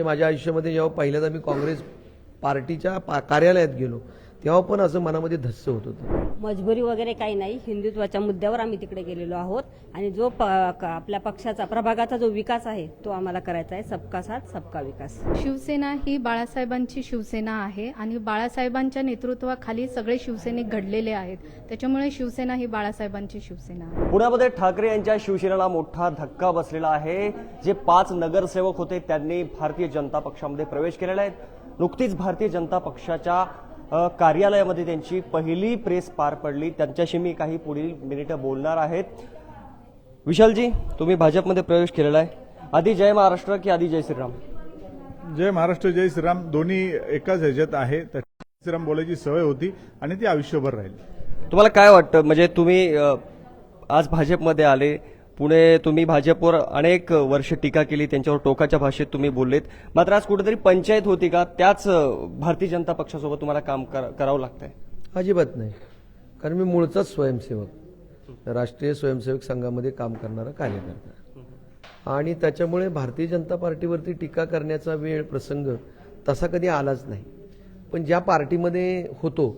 माझ्या आयुष्यामध्ये जेव्हा पहिल्यांदा मी काँग्रेस पार्टीच्या कार्यालयात गेलो तेव्हा पण असं मनामध्ये धस्स होत होतं. मजबुरी वगैरे काही नाही, हिंदुत्वाच्या मुद्द्यावर आम्ही तिकडे गेलेलो आहोत आणि जो आपल्या पक्षाचा प्रभागाचा जो विकास आहे तो आम्हाला करायचा आहे. सबका साथ सबका विकास. शिवसेना ही बाळासाहेबांची शिवसेना आहे आणि बाळासाहेबांच्या नेतृत्वाखाली सगळे शिवसैनिक घडलेले आहेत. त्याच्यामुळे शिवसेना ही बाळासाहेबांची शिवसेना आहे. पुण्यामध्ये ठाकरे यांच्या शिवसेनेला मोठा धक्का बसलेला आहे. जे 5 नगरसेवक होते त्यांनी भारतीय जनता पक्षामध्ये प्रवेश केलेला आहे. नुकतीच भारतीय जनता पक्षाच्या कार्यालयामध्ये त्यांची पहिली प्रेस पार पडली. त्यांच्याशी मी काही पुढील मिनिटं बोलणार आहेत. विशालजी, तुम्ही भाजपमध्ये प्रवेश केलेला आहे. आधी जय महाराष्ट्र की आधी जय श्रीराम? जय महाराष्ट्र जय श्रीराम दोन्ही एकाच ह्याच्यात आहे. तर श्रीराम बोलायची सवय होती आणि ती आयुष्यभर राहिली. तुम्हाला काय वाटतं, म्हणजे तुम्ही आज भाजपमध्ये आले, पुणे तुम्ही भाजपवर अनेक वर्ष टीका केली, त्यांच्यावर टोकाच्या भाषेत तुम्ही बोललेत, मात्र आज कुठेतरी पंचायत होती का त्याच भारतीय जनता पक्षासोबत तुम्हाला काम करावं लागतंय? अजिबात नाही, कारण मी मूळचाच स्वयंसेवक, राष्ट्रीय स्वयंसेवक संघामध्ये काम करणारा कार्यकर्ता आणि त्याच्यामुळे भारतीय जनता पार्टीवरती टीका करण्याचा वेळ प्रसंग तसा कधी आलाच नाही. पण ज्या पार्टीमध्ये होतो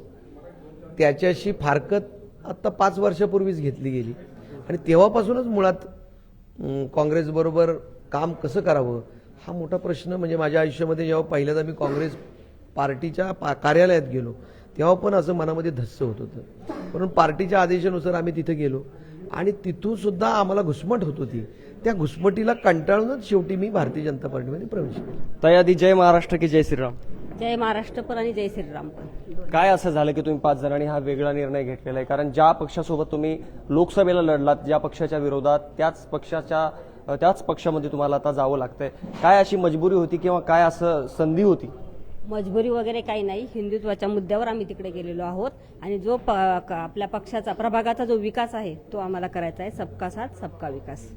त्याच्याशी फारकत आत्ता 5 वर्षापूर्वीच घेतली गेली आणि तेव्हापासूनच मुळात काँग्रेसबरोबर काम कसं करावं हा मोठा प्रश्न. म्हणजे माझ्या आयुष्यामध्ये जेव्हा पहिल्यांदा मी काँग्रेस पार्टीच्या कार्यालयात गेलो तेव्हा पण असं मनामध्ये धस्स होत होतं. म्हणून पार्टीच्या आदेशानुसार आम्ही तिथे गेलो आणि तिथून सुद्धा आम्हाला घुसमट होत होती. त्या घुसमटीला कंटाळूनच शेवटी मी भारतीय जनता पार्टीमध्ये प्रवेश केला. ताई, आधी जय महाराष्ट्र की जय श्रीराम? जय महाराष्ट्र पण आणि जय श्रीराम पण. काय असं झालं की तुम्ही 5 जणांनी हा वेगळा निर्णय घेतलेला आहे? कारण ज्या पक्षासोबत तुम्ही लोकसभेला लढलात, ज्या पक्षाच्या विरोधात, त्याच पक्षामध्ये तुम्हाला आता जावं लागतंय. काय अशी मजबुरी होती किंवा काय असं संधी होती? मजबुरी वगैरे काही नाही, हिंदुत्वाच्या मुद्द्यावर आम्ही तिकडे गेलेलो आहोत आणि जो आपल्या पक्षाचा प्रभागाचा जो विकास आहे तो आम्हाला करायचा आहे. सबका साथ सबका विकास.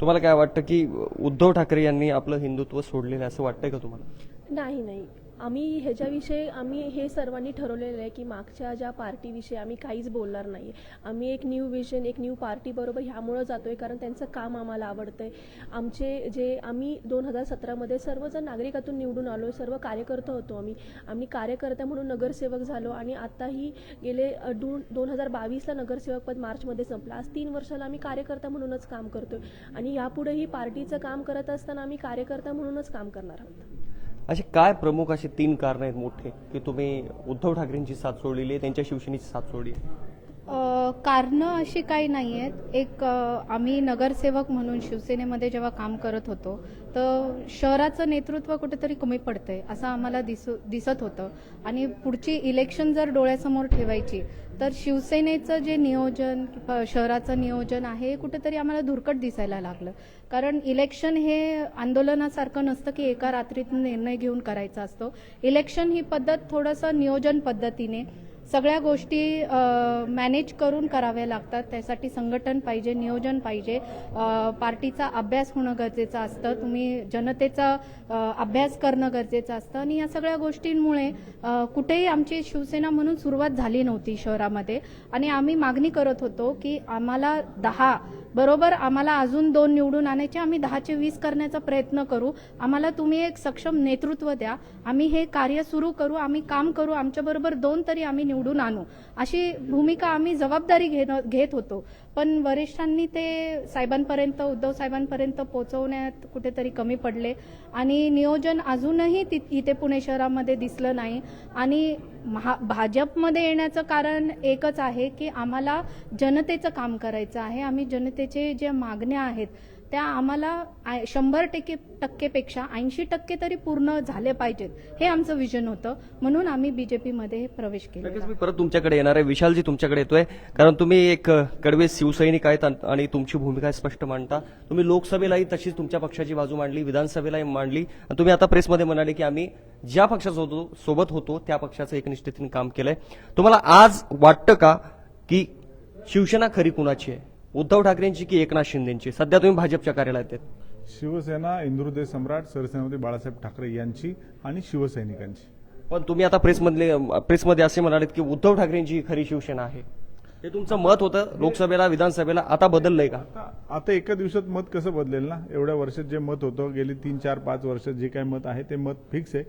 तुम्हाला काय वाटतं की उद्धव ठाकरे यांनी आपलं हिंदुत्व सोडलेलं असं वाटतंय का तुम्हाला? नाही, आम्ही ह्याच्याविषयी आम्ही हे सर्वांनी ठरवलेलं आहे की मागच्या ज्या पार्टीविषयी आम्ही काहीच बोलणार नाही. आम्ही एक न्यू विजन, एक न्यू पार्टी बरोबर ह्यामुळं जातोय कारण त्यांचं काम आम्हाला आवडतंय. आमचे जे आम्ही 2017मध्ये सर्वजण नागरिकातून निवडून आलो, सर्व कार्यकर्ता होतो. आम्ही कार्यकर्ता म्हणून नगरसेवक झालो आणि आताही गेले 2022ला नगरसेवक पद मार्चमध्ये संपलं. आज 3 वर्षाला आम्ही कार्यकर्ता म्हणूनच काम करतोय आणि यापुढेही पार्टीचं काम करत असताना आम्ही कार्यकर्ता म्हणूनच काम करणार आहोत. असे काय प्रमुख असे 3 कारण आहेत मोठे की तुम्ही उद्धव ठाकरेंची साथ सोडलेली आहे, त्यांच्या शिवसेनेची साथ सोडली आहे? कारणं अशी काही नाही आहेत. एक आम्ही नगरसेवक म्हणून शिवसेनेमध्ये जेव्हा काम करत होतो तर शहराचं नेतृत्व कुठेतरी कमी पडतंय असं आम्हाला दिसत होतं आणि पुढची इलेक्शन जर डोळ्यासमोर ठेवायची तर शिवसेनेचं जे नियोजन, शहराचं नियोजन आहे कुठेतरी आम्हाला धुरकट दिसायला लागलं. कारण इलेक्शन हे आंदोलनासारखं नसतं की एका रात्रीत निर्णय घेऊन करायचा असतो. इलेक्शन ही पद्धत थोडंसं नियोजन पद्धतीने सगळ्या गोष्टी मॅनेज करून कराव्या लागतात. त्यासाठी संघटन पाहिजे, नियोजन पाहिजे, पार्टीचा अभ्यास होणं गरजेचं असतं, तुम्ही जनतेचा अभ्यास करणं गरजेचं असतं आणि या सगळ्या गोष्टींमुळे कुठेही आमची शिवसेना म्हणून सुरुवात झाली नव्हती शहरामध्ये आणि आम्ही मागणी करत होतो की आम्हाला 10 बरोबर आम्हाला अजून 2 निवडून आणायचे, आम्ही 10चे 20 करण्याचा प्रयत्न करू, आम्हाला तुम्ही एक सक्षम नेतृत्व द्या, आम्ही हे कार्य सुरू करू, आम्ही काम करू, आमच्याबरोबर 2 तरी आम्ही निवडून आणू, अशी भूमिका आम्ही जबाबदारी घेत होतो. पण वरिष्ठांनी ते साहेबांपर्यंत, उद्धव साहेबांपर्यंत पोहोचवण्यात कुठेतरी कमी पडले आणि नियोजन अजूनही इथे पुणे शहरामध्ये दिसलं नाही. आणि भाजपमध्ये येण्याचं कारण एकच आहे की आम्हाला जनतेचं काम करायचं आहे. आम्ही जनतेचे ज्या मागण्या आहेत त्या आम्हाला 100% पेक्षा 80% तरी पूर्ण झाले पाहिजेत, हे आमचं विजन होतं. म्हणून आम्ही बीजेपीमध्ये प्रवेश केला. मी परत तुमच्याकडे येणार आहे. विशालजी, तुमच्याकडे येतोय कारण तुम्ही एक कडवे शिवसैनिक आहेत आणि तुमची भूमिका स्पष्ट मांडता. तुम्ही लोकसभेलाही तशीच तुमच्या पक्षाची बाजू मांडली, विधानसभेलाही मांडली आणि तुम्ही आता प्रेसमध्ये म्हणाले की आम्ही ज्या पक्षासोबत होतो त्या पक्षाचं एकनिष्ठतेने काम केलंय. तुम्हाला आज वाटतं का की शिवसेना खरी कुणाची आहे, उद्धव ठाकरेंची की एकनाथ शिंदेची? सध्या तुम्ही भाजपच्या कार्यालयात आहेत. शिवसेना हिंदुहृदय सम्राट सरसेनापती बाळासाहेब ठाकरे यांची आणि शिवसैनिकांची. पण तुम्ही आता प्रेसमध्ये असे म्हणालेत की उद्धव ठाकरेंची खरी शिवसेना आहे. हे तुमचं मत होतं लोकसभेला विधानसभेला, आता बदललंय का? आता एका दिवसात मत कसं बदलेल ना? एवढ्या वर्षात जे मत होतं, गेली 3, 4, 5 वर्षात जे काही मत आहे ते मत फिक्स आहे.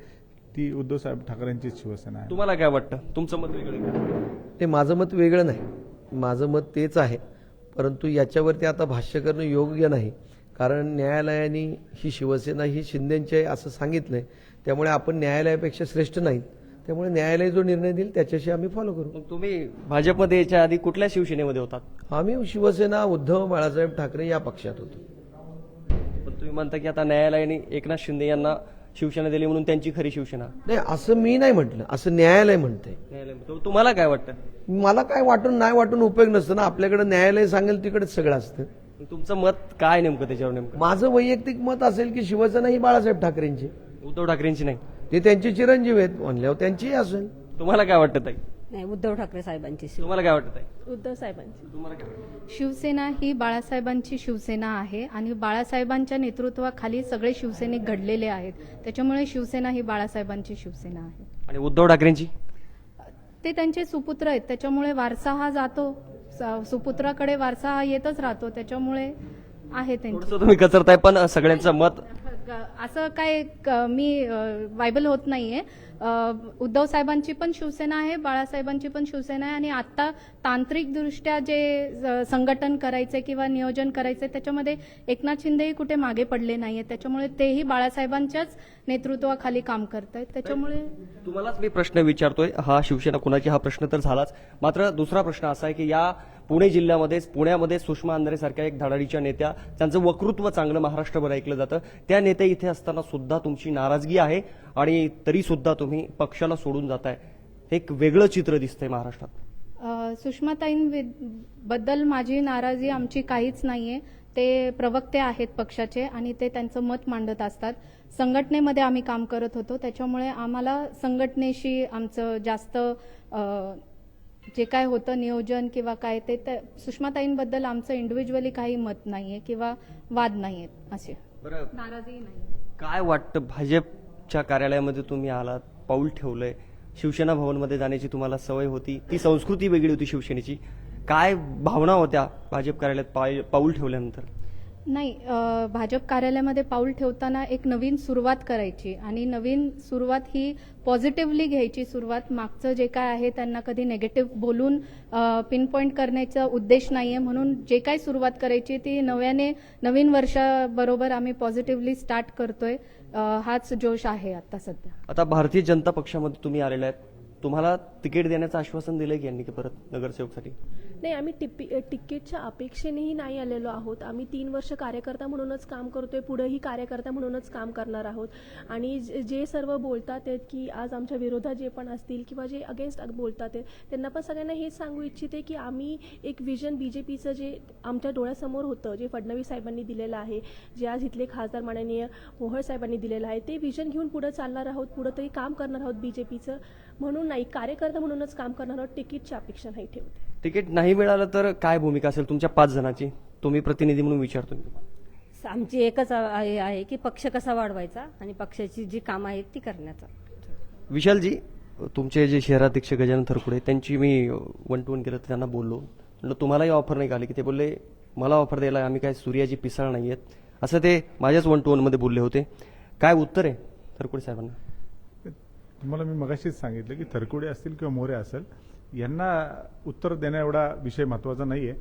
ती उद्धव साहेब ठाकरेंचीच शिवसेना आहे. तुम्हाला काय वाटतं? तुमचं मत वेगळं आहे का? ते माझं मत वेगळं नाही, माझं मत तेच आहे. परंतु याच्यावरती आता भाष्य करणं योग्य नाही, कारण न्यायालयाने ही शिवसेना ही शिंदेची आहे असं सांगितलंय. त्यामुळे आपण न्यायालयापेक्षा श्रेष्ठ नाहीत. त्यामुळे न्यायालय जो निर्णय देईल त्याच्याशी आम्ही फॉलो करू. मग तुम्ही भाजपमध्ये याच्या आधी कुठल्या शिवसेनेमध्ये होतात? आम्ही शिवसेना उद्धव बाळासाहेब ठाकरे या पक्षात होतो. पण तुम्ही म्हणता की आता न्यायालयाने एकनाथ शिंदे यांना शिवसेना दिली म्हणून त्यांची खरी शिवसेना. नाही, असं मी नाही म्हटलं, असं न्यायालय म्हणतंय. तुम्हाला काय वाटतं? मला काय वाटून नाही वाटून उपयोग नसतो ना. आपल्याकडे न्यायालय सांगेल तिकडेच सगळं असतं. तुमचं मत काय नेमकं त्याच्यावर? नेमकं माझं वैयक्तिक मत असेल की शिवसेना ही बाळासाहेब ठाकरेंची, उद्धव ठाकरेंची नाही. ते त्यांचे चिरंजीव आहेत म्हणल्यावर त्यांचीही असेल. तुम्हाला काय वाटतं ताई? नाही, उद्धव ठाकरे साहेबांची तुम्हाला काय वाटतं ताई? उद्धव साहेबांची. तुम्हाला काय वाटतं? शिवसेना ही बाळासाहेबांची शिवसेना आहे आणि बाळासाहेबांच्या नेतृत्वाखाली सगळे शिवसैनिक घडलेले आहेत. त्याच्यामुळे शिवसेना ही बाळासाहेबांची शिवसेना आहे. आणि उद्धव ठाकरेंची? ते त्यांचे सुपुत्र आहेत, त्याच्यामुळे वारसा हा जातो, सुपुत्राकडे वारसा हा येतच राहतो, त्याच्यामुळे आहे त्यांची. थोडंसं तुम्ही कचरताय, पण सगळ्यांचं मत असं काय मी वायबल होत नाहीये. उद्धव साहेबांची पण शिवसेना आहे, बाळासाहेबांची पण शिवसेना आहे आणि आता तांत्रिकदृष्ट्या जे संघटन करायचे किंवा नियोजन करायचे त्याच्यामध्ये एकनाथ शिंदेही कुठे मागे पडले नाहीये. त्याच्यामुळे तेही बाळासाहेबांच्याच नेतृत्वाखाली काम करत आहेत. त्याच्यामुळे तुम्हालाच मी प्रश्न विचारतोय, हा शिवसेना कुणाची हा प्रश्न तर झालाच. मात्र दुसरा प्रश्न असा आहे की या पुणे जिल्ह्यामध्येच पुण्यामध्ये सुषमा अंधारे सारख्या एक धडाडीच्या नेत्या, त्यांचं वक्तृत्व चांगलं महाराष्ट्रभर ऐकलं जातं, त्या नेत्या इथे असताना सुद्धा तुमची नाराजगी आहे आणि तरी सुद्धा तुम्ही पक्षाला सोडून जाताय. एक वेगळं चित्र दिसतंय महाराष्ट्रात. सुषमाताईंबद्दल माझी नाराजी आमची काहीच नाहीये. ते प्रवक्ते आहेत पक्षाचे आणि ते त्यांचं मत मांडत असतात. संघटनेमध्ये आम्ही काम करत होतो, त्याच्यामुळे आम्हाला संघटनेशी आमचं जास्त जे काय होतं नियोजन किंवा काय ते सुषमाताईंबद्दल आमचं इंडिव्हिज्युअली काही मत नाहीये किंवा वाद नाहीयेत. असे बरं, नाराजी नाही. काय वाटतं, भाजपच्या कार्यालयामध्ये तुम्ही आलात, पाऊल ठेवलंय, शिवसेना भवनमध्ये जाण्याची तुम्हाला सवय होती, ती संस्कृती वेगळी होती शिवसेनेची, काय भावना होत्या भाजप कार्यालयात पाऊल ठेवल्यानंतर? नाही, भाजप कार्यालयामध्ये पाऊल ठेवताना एक नवीन सुरुवात करायची आणि नवीन सुरुवात ही पॉझिटिव्हली घ्यायची. सुरुवात मागचं जे काय आहे त्यांना कधी नेगेटिव्ह बोलून पिनपॉइंट करण्याचा उद्देश नाहीये. म्हणून जे काय सुरुवात करायची ती नवीन वर्षाबरोबर आम्ही पॉझिटिव्हली स्टार्ट करतोय. हाच जोश आहे आता सध्या. आता भारतीय जनता पक्षामध्ये तुम्ही आलेला आहेत, तुम्हाला तिकीट देण्याचं आश्वासन दिलंय की यांनी की परत नगरसेवकसाठी? नाही, आम्ही तिकीटच्या अपेक्षेनेही नाही आलेलो आहोत. आम्ही 3 वर्ष कार्यकर्ता म्हणूनच काम करतोय, पुढेही कार्यकर्ता म्हणूनच काम करणार आहोत. आणि जे सर्व बोलतात आहेत की आज आमच्या विरोधात जे पण असतील किंवा जे अगेन्स्ट बोलतात आहेत त्यांना पण सगळ्यांना हेच सांगू इच्छिते की आम्ही एक विजन बीजेपीचं जे आमच्या डोळ्यासमोर होतं, जे फडणवीस साहेबांनी दिलेलं आहे, जे आज इथले खासदार माननीय मोहोळ साहेबांनी दिलेलं आहे, ते विजन घेऊन पुढे चालणार आहोत, पुढे तरी काम करणार आहोत बीजेपीचं. म्हणून नाही, कार्यकर्ता म्हणूनच काम करणार आहोत. तिकीटची अपेक्षा नाही ठेवते. तिकीट नाही मिळालं तर काय भूमिका असेल तुमच्या 5 जणांची? तुम्ही प्रतिनिधी म्हणून विचारतो. आमची एकच आहे की पक्ष कसा वाढवायचा आणि पक्षाची जी कामं आहेत ती करण्याचा. विशालजी, तुमचे जे शहराध्यक्ष गजानन थरकुडे, त्यांची मी 1-to-1 केलं तर त्यांना बोललो, म्हटलं तुम्हालाही ऑफर नाही आली की? ते बोलले मला ऑफर द्यायला आम्ही काय सूर्याची पिसाळ नाही आहेत, असं ते माझ्याच 1-to-1 मध्ये बोलले होते. काय उत्तर आहे थरकुडे साहेबांना? तुम्हाला मी मगाशीच सांगितलं की थरकुडे असतील किंवा मोरे असेल, यांना उत्तर देण्या एवढा विषय महत्वाचा नाहीये.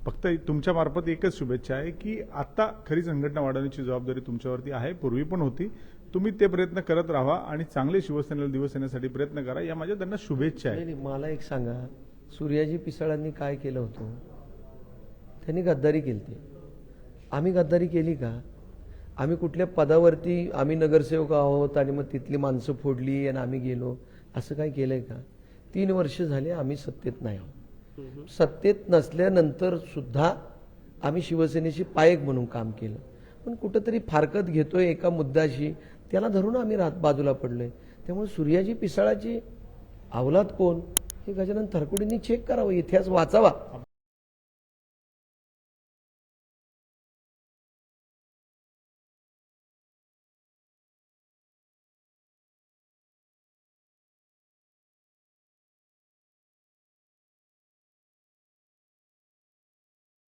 फक्त तुमच्या मार्फत एकच शुभेच्छा आहे की आता खरी संघटना वाढवण्याची जबाबदारी तुमच्यावरती आहे, पूर्वी पण होती. तुम्ही ते प्रयत्न करत राहा आणि चांगले शिवसेनेला दिवस येण्यासाठी प्रयत्न करा, या माझ्या त्यांना शुभेच्छा आहे. नाही, मला एक सांगा, सूर्याजी पिसाळांनी काय केलं होतं? त्यांनी गद्दारी केली. आम्ही गद्दारी केली का? आम्ही कुठल्या पदावरती आम्ही नगरसेवक आहोत आणि मग तिथली माणसं फोडली आणि आम्ही गेलो, असं काय केलंय का? 3 वर्ष झाले आम्ही सत्तेत नाही आहोत. सत्तेत नसल्यानंतर सुद्धा आम्ही शिवसेनेशी पायक म्हणून काम केलं. पण कुठंतरी फारकत घेतोय एका मुद्द्याशी, त्याला धरून आम्ही बाजूला पडलोय. त्यामुळे सूर्याजी पिसाळाची अवलाद कोण हे गजानन थरकुडेंनी चेक करावं, इतिहास वाचावा.